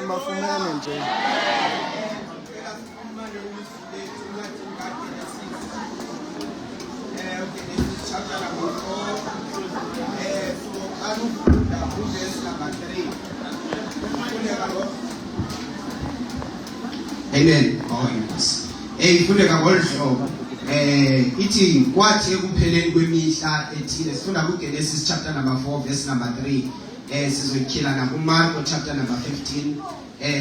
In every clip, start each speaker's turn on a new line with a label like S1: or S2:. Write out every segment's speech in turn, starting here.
S1: mafumene nje.
S2: Chapter number 4, verse number 3. Amen. Oh, yes. Ifundeka ngolhlobo. Ithi kwathi ekupheleni kwemihla ethile sifunda kuGenesis chapter number 4 verse number 3. Sizoyikhila na kuMarko chapter number 15.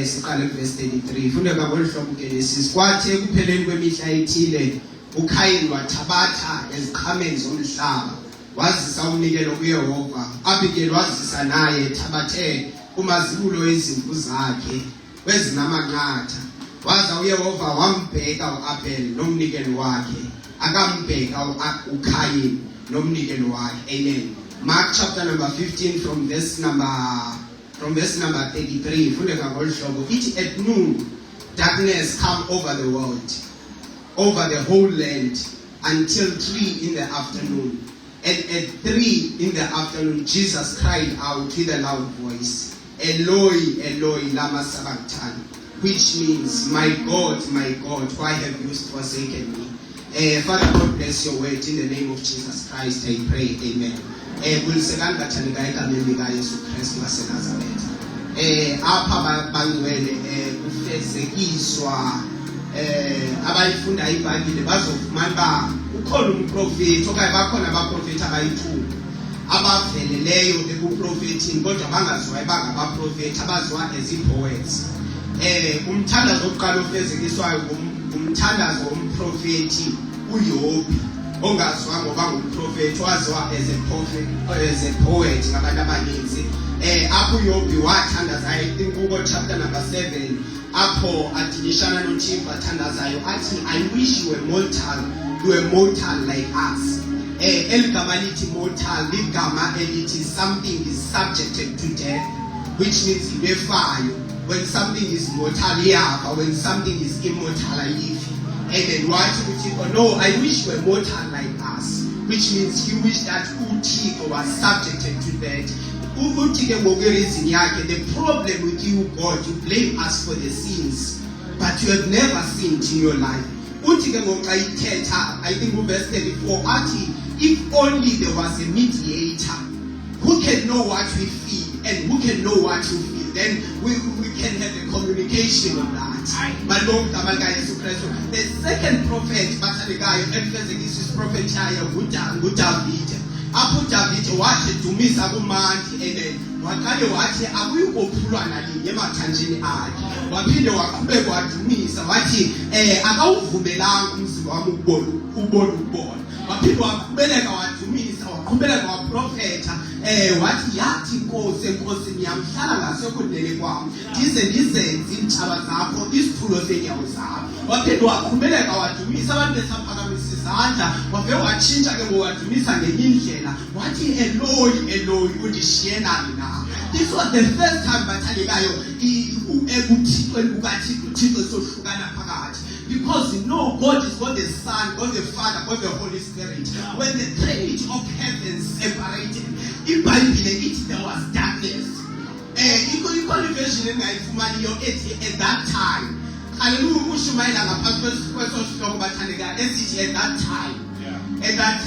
S2: Siqale verse 33. Ifundeka ngolhlobo uGenesis. Kwathi ekupheleni kwemihla ethile uKhayini wathabatha eziqhameni zomhlaba wazisa umnikelo kuYehova. Abigail wazisa naye ethabathe umazibulo ezimvu zakhe wezinamanqatha. Waza uYehova wambheka uAbel nomnikelo wakhe, akambheka uKhayini nomnikelo wakhe. Amen. Mark chapter number 15 from verse number 33. Fundeka ngolhlobo ithi at noon darkness come over the world, over the whole land until 3 in the afternoon. And at 3 in the afternoon Jesus cried out with a loud voice, Eloi, Eloi, lama sabachthani, which means, my God, why have you forsaken me? Father, God bless your word in the name of Jesus Christ, I pray, amen. Kulisekani bathandika egameni lika Yesu Kristu waseNazaretha. Apha bangcwele kufezekiswa abayifunda iBhayibhile bazofumana ba ukhona umprofeti okanye bakhona abaprofeti abayi-2 abaveleleyo ekuprofethini kodwa bangaziwa bangabaprofeti abaziwa as poets. Umthandazo oqala ofezekiswayo umthandazo womprofeti uYobi ongaziwa ngoba ngumprofeti waziwa as a prophet as a poet ngabantu abaninzi. Apho uYobi wathandaza I think kuko chapter number 7 apho adilishana noThixo athandazayo athi I wish you were mortal like us. Eligama lithi mortal ligama elithi something is subjected to death, which means ibefayo. When something is mortal iyafa, when something is immortal ayifi. And then wathi uThixo, no, I wish you were mortal like us, which means he wished that uThixo was subjected to death. The problem with you, God, you blame us for the sins, but you have never sinned in your life. I think verse 34, if only there was a mediator who can know what we feel and who can know what you feel, then we can have a communication on that. The second prophet, is prophet David. Apho David wathi dumisa kumandla and waqale wathi akuyikophulwa nalinye emathanjeni akhe. Waphinde waqhubeka wadumisa wathi akawuvumelanga umzimba wami ubona. Waphinde waqhubeka wadumisa waqhubeka waprofeta wathi yathi Nkosi ngiyamhlala ngasekundlele kwami ndize ndizenze intshaba zakho isithulo senyawo zakho. Waphinde waqhubeka wadumisa abantu besaphakamisa izandla wave watshintsha ke ngowadumisa ngenye indlela wathi Eloi Eloi undishiyelani na. This was the first time bathandekayo ekuthixweni kukaThixo sohlukana phakathi, because you know God is God the Son, God the Father, God the Holy Spirit. When the trinity of heaven separated, iBhayibhile ithi there was darkness. Ikhona version engayifumaniyo ethi at that time. Hallelujah, ushumayela ngaphansi kwesihloko bathandeka esithi at that time. At that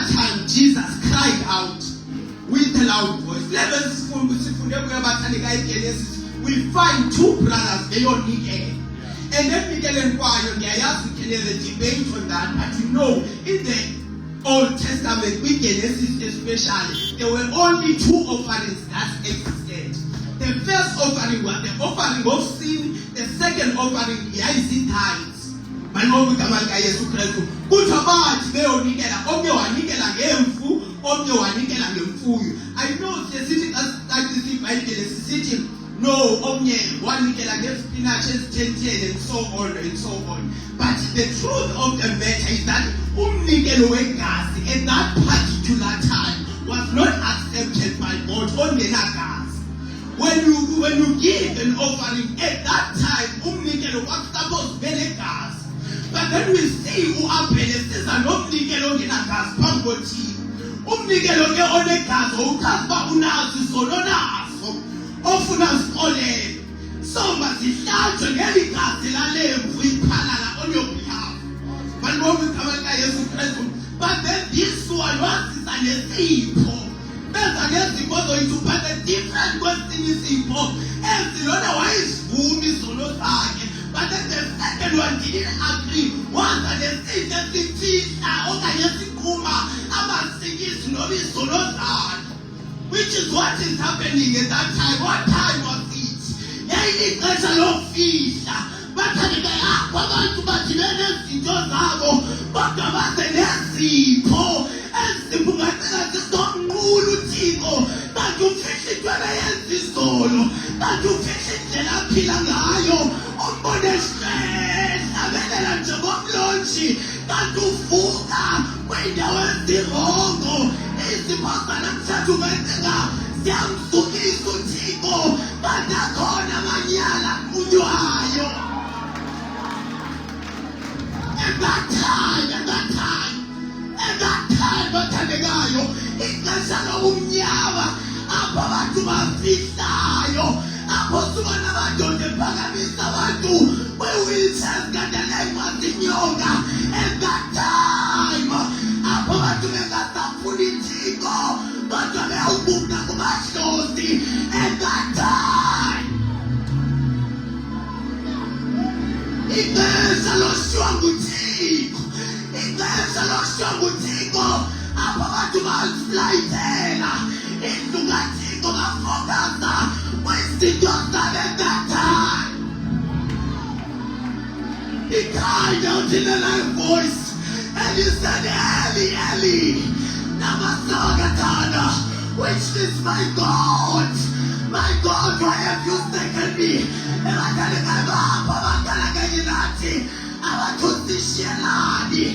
S2: time Jesus cried out with a loud voice. We find 2 brothers, they all need and then we get inquired, we can have a debate on that, but you know, in the Old Testament, with Genesis especially, there were only 2 offerings that existed. The first offering was the offering of sin, the second offering is in tithes. Manobu kamanga Yesu Kristu. Kuthabathi beyonikela omnye wanikela ngemfu, omnye wanikela ngemfuyo. I know specific as this iBhayibhile sisithi no omnye wanikela ngespinach esithentele and so on. But the truth of the matter is that umnikelo wegazi at that particular time was not accepted by God ongenagazi. When you give an offering at that time, umnikelo was supposed to be legazi. But then we see uAbel siza nomnikelo ongenagazi phambi koThixo. Umnikelo ke onegazi uchaza uba unazo izono nazo of ufuna zikolele. So masihlatshwe ngeligazi lalemvu iphalala on your behalf. Malibonga igama likaYesu Kristu. But then this one wasisa nesipho. Benza ngezipho zoyithu but a different kwesinye isipho. Ezilona wayisivuma izono zakhe. But then the second one didn't agree. Waza nesipho esifihla okanye esiqhuma amasikisi noma izono zakhe. Which is what is happening at that time. What time was it? Ixesha lokufihla. Bathandeka abantu badibene nezinto zabo kodwa baze nezipho ezipho ngacela zizomnqula uThixo kanti ufihla into ayenza izolo kanti ufihla indlela aphila ngayo umbone ehlabelela njengomlonji kanti uvuka kwindawo ezirongo izipho zanamhlanje umenzenga ziyamsukisa uThixo kanti akhona amanyala kunywayo. At that time, bathandekayo, ixesha lobumnyama, apho abantu bafihlayo, apho suba namadoda ephakamisa abantu kwi-wheelchairs kandalemba zinyonga. At that time, apho abantu bengasafuni Thixo, kodwa bewubuka kubahlozi. At that time, ixesha loshiywa nguThixo, ixesha loshiywa nguThixo, apho abantu baziflayithela indlu kaThixo bafokasa kwizinto zabo. At that time, he cried out in a loud voice and he said, Eli, Eli, lama sabachthani, which is my God, why have you forsaken me? Abathusishelani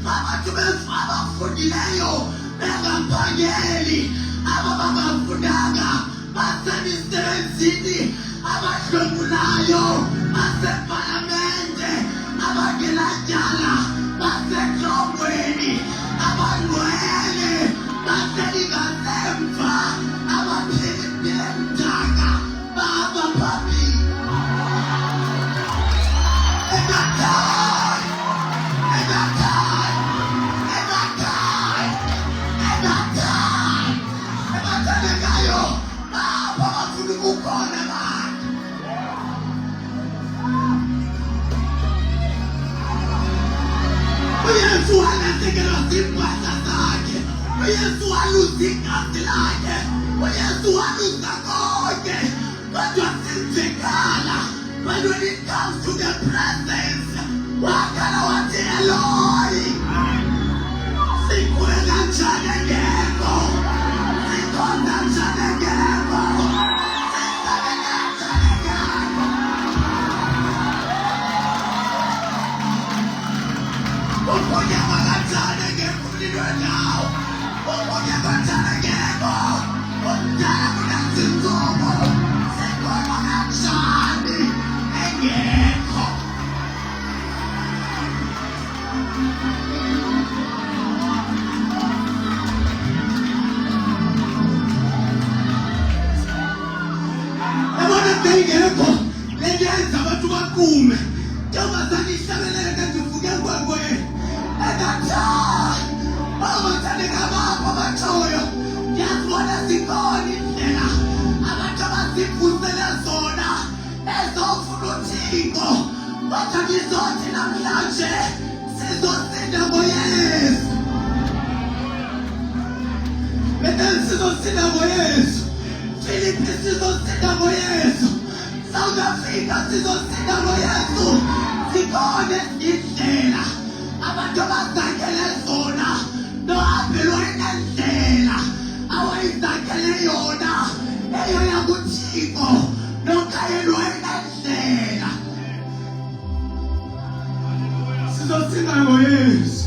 S2: abantu abafundileyo bengaphangeli, abangafundanga basemisebenzini, abahlomulayo basepalamente, abangenatyala basetrongweni, abangcwele baselingasemva, abaphiliphile mdaka babaphambili. Uyesu alahlekelwa zimpahla zakhe, uYesu waluza igazi lakhe, uYesu waluza konke, kodwa sinzekala. But when it comes to the presence, wakhala wathi Eloi, sikhwela njani ngekho, sikhonza njani ngekho, sisebenza njani ngekho. Uphonyama kanjani ngekho lilwenawo, uphonyama kanjani ngekho, umdala kunezinsuku, sikhona kanjani engekho. Yabona ngekho lento yenza abantu baqume njengoba sanihlabeleke ndivuke nkwenkweni. Engathani abathandeka bapho abathoyo, ndiyazibona zikhona indlela abantu abazivusele zona ezofuna uThixo, kodwa ngizothi namhlanje sizosinda ngoYesu. Bethel sizosinda ngoYesu, Philippi sizosinda ngoYesu, South Africa sizosinda ngoYesu. Zikhona indlela abantu abazakhele zona, nohambelwa indlela awayizakhele yona eyo yakuThixo, nokhayelwa indlela. Sizosinda ngoYesu,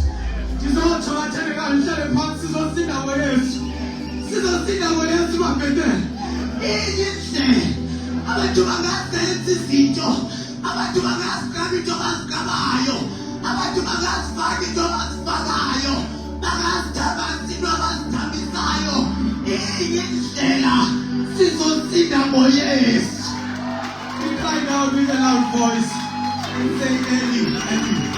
S2: ndizotsho bathandeka ndihlale phansi, sizosinda ngoYesu, sizosinda ngoYesu maBethel. Inye indlela abantu bangazenza izinto, abantu bangaziqaba into abaziqabayo, abantu bangazifaka into abazifakayo, bangazithabaza into abazithabisayo. Inye indlela sizosinda ngoYesu. yes. We cry out with a loud voice and say, Eli, Eli.